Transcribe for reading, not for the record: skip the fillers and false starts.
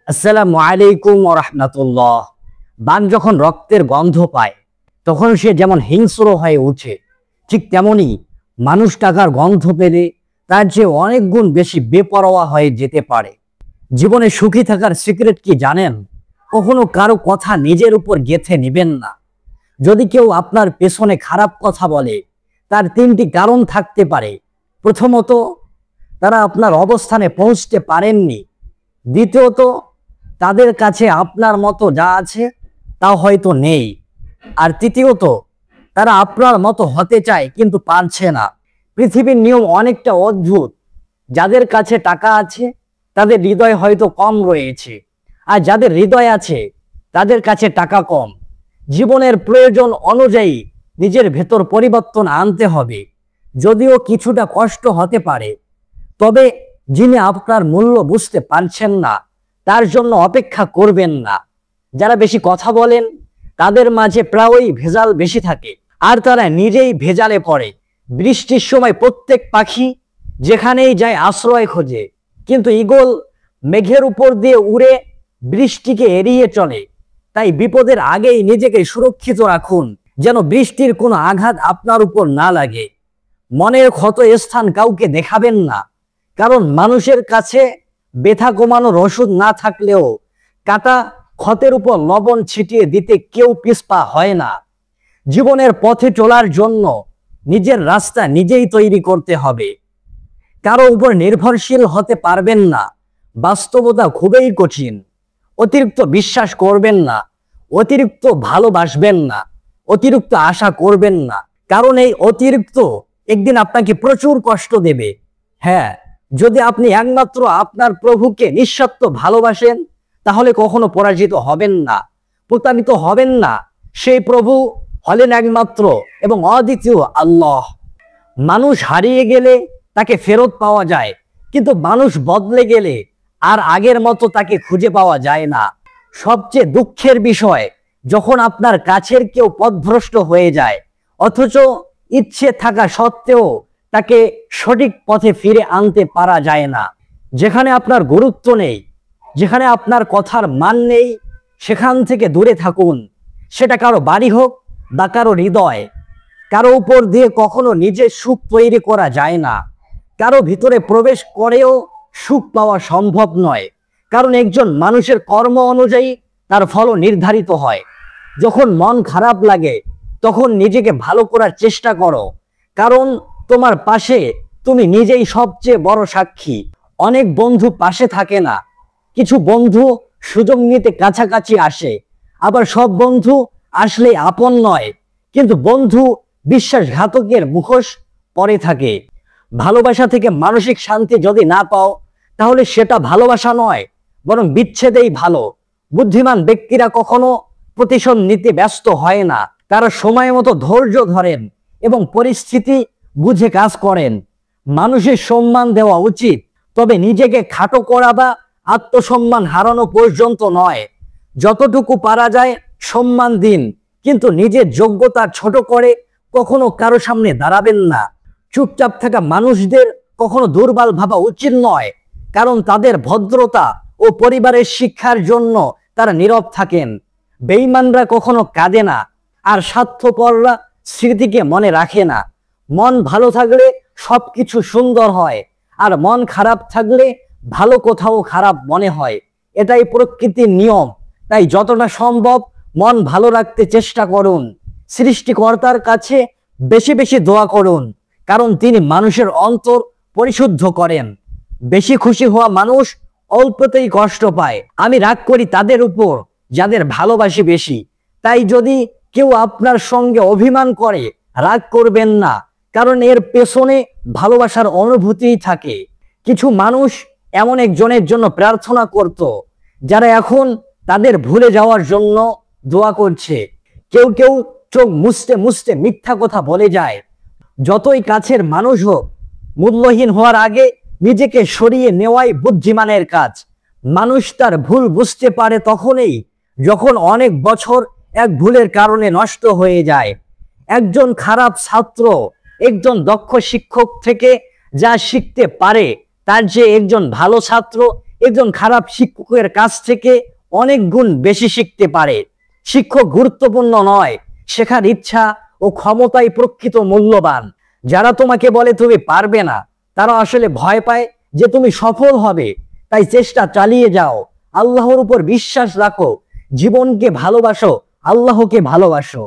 আসসালামু আলাইকুম ওয়া রাহমাতুল্লাহ। বাঘ যখন রক্তের গন্ধ পায় তখন সে যেমন হিংস্র হয়ে ওঠে, ঠিক তেমনি মানুষ টাকার গন্ধ পেলে তার চেয়ে অনেক গুণ বেশি বেপরোয়া হয়ে যেতে পারে। জীবনে সুখী থাকার সিক্রেট কি জানেন? কখনো কারো কথা নিজের উপর গেঁথে নেবেন না। যদি কেউ আপনার পেছনে খারাপ কথা বলে, তার তিনটি কারণ থাকতে পারে। প্রথমত, তারা আপনার অবস্থানে পৌঁছতে পারেননি। দ্বিতীয়ত, তাদের কাছে আপনার মতো যা আছে তা হয়তো নেই। আর তৃতীয়ত, তারা আপনার মতো হতে চায় কিন্তু পারছে না। পৃথিবীর নিয়ম অনেকটা অদ্ভুত। যাদের কাছে টাকা আছে তাদের হৃদয় হয়তো কম রয়েছে, আর যাদের হৃদয় আছে তাদের কাছে টাকা কম। জীবনের প্রয়োজন অনুযায়ী নিজের ভেতর পরিবর্তন আনতে হবে। যদিও কিছুটা কষ্ট হতে পারে, তবে যিনি আপনার মূল্য বুঝতে পারছেন না তার জন্য অপেক্ষা করবেন না। যারা বেশি কথা বলেন তাদের মাঝে প্রায়ই ভেজাল বেশি থাকে, আর তারা নিজেই ভেজালে পড়ে। বৃষ্টির সময় প্রত্যেক পাখি যেখানেই যায় আশ্রয় খোঁজে, কিন্তু ঈগল মেঘের উপর দিয়ে উড়ে বৃষ্টিকে এড়িয়ে চলে। তাই বিপদের আগেই নিজেকে সুরক্ষিত রাখুন, যেন বৃষ্টির কোনো আঘাত আপনার উপর না লাগে। মনের ক্ষত স্থান কাউকে দেখাবেন না, কারণ মানুষের কাছে ব্যথা কমানোর ওষুধ না থাকলেও কাটা ক্ষতের উপর লবণ ছিটিয়ে দিতে কেউ পিছপা হয় না। জীবনের পথে চলার জন্য নিজের রাস্তা নিজেই তৈরি করতে হবে। কারো উপর নির্ভরশীল হতে পারবেন না। বাস্তবতা খুবই কঠিন। অতিরিক্ত বিশ্বাস করবেন না, অতিরিক্ত ভালোবাসবেন না, অতিরিক্ত আশা করবেন না, কারণ এই অতিরিক্ত একদিন আপনাকে প্রচুর কষ্ট দেবে। হ্যাঁ, যদি আপনি একমাত্র আপনার প্রভুকে নিঃস্বার্থ ভালোবাসেন তাহলে কখনো পরাজিত হবেন না, প্রতারিত হবেন না। সেই প্রভু হলেন একমাত্র এবং অদ্বিতীয় আল্লাহ। মানুষ হারিয়ে গেলে তাকে ফেরত পাওয়া যায়, কিন্তু মানুষ বদলে গেলে আর আগের মতো তাকে খুঁজে পাওয়া যায় না। সবচেয়ে দুঃখের বিষয়, যখন আপনার কাছের কেউ পথভ্রষ্ট হয়ে যায় অথচ ইচ্ছে থাকা সত্ত্বেও তাকে সঠিক পথে ফিরে আনতে পারা যায় না। যেখানে আপনার গুরুত্ব নেই, যেখানে আপনার কথার মান নেই, সেখান থেকে দূরে থাকুন। সেটা কারো বাড়ি হোক বা কারো হৃদয়। কারো উপর দিয়ে কখনো নিজের সুখ তৈরি করা যায় না। কারো ভিতরে প্রবেশ করেও সুখ পাওয়া সম্ভব নয়, কারণ একজন মানুষের কর্ম অনুযায়ী তার ফল নির্ধারিত হয়। যখন মন খারাপ লাগে তখন নিজেকে ভালো করার চেষ্টা করো, কারণ তোমার পাশে তুমি নিজেই সবচেয়ে বড় সাক্ষী। অনেক বন্ধু পাশে থাকে না, কিছু বন্ধু সুযোগ নিতে কাছাকাছি আসে, আবার সব বন্ধু আসলে আপন নয়। কিন্তু বন্ধু বিশ্বাসঘাতকের মুখোশ পরে থাকে। ভালোবাসা থেকে মানসিক শান্তি যদি না পাও তাহলে সেটা ভালোবাসা নয়, বরং বিচ্ছেদেই ভালো। বুদ্ধিমান ব্যক্তিরা কখনো প্রতিশোধ নিতে ব্যস্ত হয় না, তারা সময় মতো ধৈর্য ধরেন এবং পরিস্থিতি বুঝে কাজ করেন। মানুষের সম্মান দেওয়া উচিত, তবে নিজেকে খাটো করা বা আত্মসম্মান হারানো পর্যন্ত নয়। যতটুকু পারা যায় সম্মান দিন, কিন্তু নিজের যোগ্যতা ছোট করে কখনো কারো সামনে দাঁড়াবেন না। চুপচাপ থাকা মানুষদের কখনো দুর্বল ভাবা উচিত নয়, কারণ তাদের ভদ্রতা ও পরিবারের শিক্ষার জন্য তারা নীরব থাকেন। বেঈমানরা কখনো কাঁদে না, আর স্বার্থপররা স্মৃতিকে মনে রাখে না। মন ভালো থাকলে সবকিছু সুন্দর হয়, আর মন খারাপ থাকলে ভালো কোথাও খারাপ মনে হয়। এটাই প্রকৃতির নিয়ম। তাই যতটা সম্ভব মন ভালো রাখতে চেষ্টা করুন। সৃষ্টিকর্তার কাছে বেশি বেশি দোয়া করুন, কারণ তিনি মানুষের অন্তর পরিশুদ্ধ করেন। বেশি খুশি হওয়া মানুষ অল্পতেই কষ্ট পায়। আমি রাগ করি তাদের উপর যাদের ভালোবাসি বেশি। তাই যদি কেউ আপনার সঙ্গে অভিমান করে রাগ করবেন না, কারণ এর পেছনে ভালোবাসার অনুভূতিই থাকে। কিছু মানুষ এমন একজনের জন্য প্রার্থনা করত যারা এখন তাদের ভুলে যাওয়ার জন্য দোয়া করছে। কেউ কেউ চোখ মুছতে মুছতে মিথ্যা কথা বলে যায়। যতই কাছের মানুষ হোক, মূল্যহীন হওয়ার আগে নিজেকে সরিয়ে নেওয়াই বুদ্ধিমানের কাজ। মানুষ তার ভুল বুঝতে পারে তখনই যখন অনেক বছর এক ভুলের কারণে নষ্ট হয়ে যায়। একজন খারাপ ছাত্র একজন দক্ষ শিক্ষক থেকে যা শিখতে পারে, তার যে একজন ভালো ছাত্র একজন খারাপ শিক্ষকের কাছ থেকে অনেক গুণ বেশি শিখতে পারে। শিক্ষক গুরুত্বপূর্ণ নয়, শেখার ইচ্ছা ও ক্ষমতাই প্রকৃত মূল্যবান। যারা তোমাকে বলে তুমি পারবে না, তারা আসলে ভয় পায় যে তুমি সফল হবে। তাই চেষ্টা চালিয়ে যাও, আল্লাহর উপর বিশ্বাস রাখো, জীবনকে ভালোবাসো, আল্লাহকে ভালোবাসো।